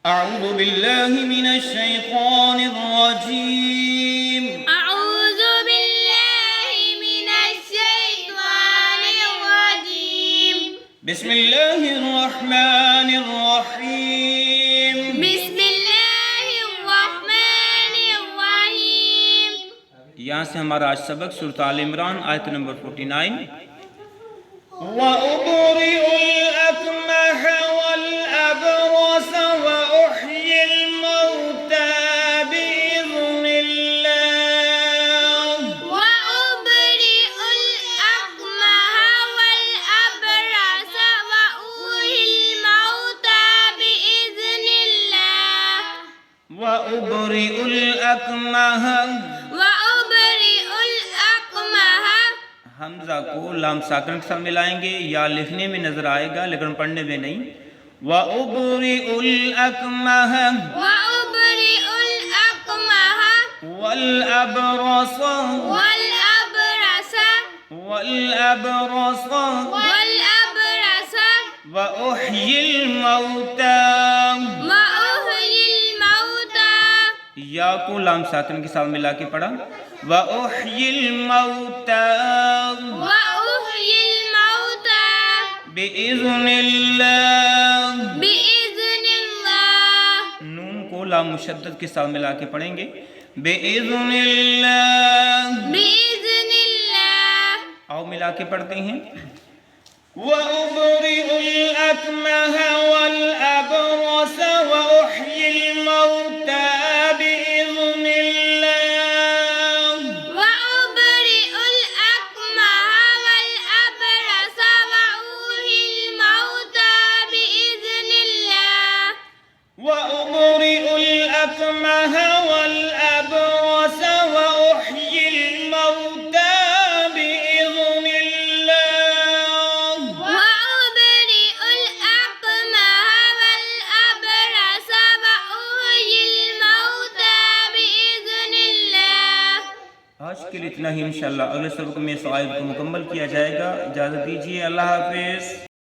أعوذ बिल्लाहि मिनश शैतानिर रजीम। أعوذ بالله من الشيطان الرجيم। बिस्मिल्लाहिर रहमानिर रहीम। بسم الله الرحمن الرحيم। यहाँ से हमारा आज सबक सूरत आल इमरान आयत नंबर 49। वअब्रिउल अकमह वल अबरस वउह्यिल मौता बिइज़्निल्लाह। وأبرئ الأكمه والأبرص وأحيي الموتى بإذن الله. वअब्रिउल अकमह, وأبرئ الأكمه हमजा को लाम साकन के साथ मिलाएंगे। या लिखने में नजर आएगा लेकिन पढ़ने में नहीं। वउब्रिउल अकमह وأبرئ الأكمه वल अबरस والأبرص والأبرص والأبرص وأحيي الموتى। وأحيي الموتى या को लाम साकन के साथ मिला के पढ़ा। वأحيي الموتى وأحيي الموتى बिइज़्निल्लाह। بإذن الله. नून को लाम मुशद्दद के साथ मिला के पढ़ेंगे। बिइज़्निल्लाह। بإذن الله. आओ मिला के पढ़ते हैं। वअब्रिउल अकमह वल अबरस वउह्यी الموتى बिइज़्निल्लाह। وأبرئ الأكمه والأبرص وأحيي الموتى بإذن الله. وأبرئ الأكمه والأبرص وأحيي الموتى بإذن الله. وأبرئ الأكمه والأبرص وأحيي الموتى بإذن الله. आज के लिए इतना ही। इंशाअल्लाह अगले सबक में इस आयत को मुकम्मल किया जाएगा। इजाज़त दीजिए। अल्लाह हाफ़िज़।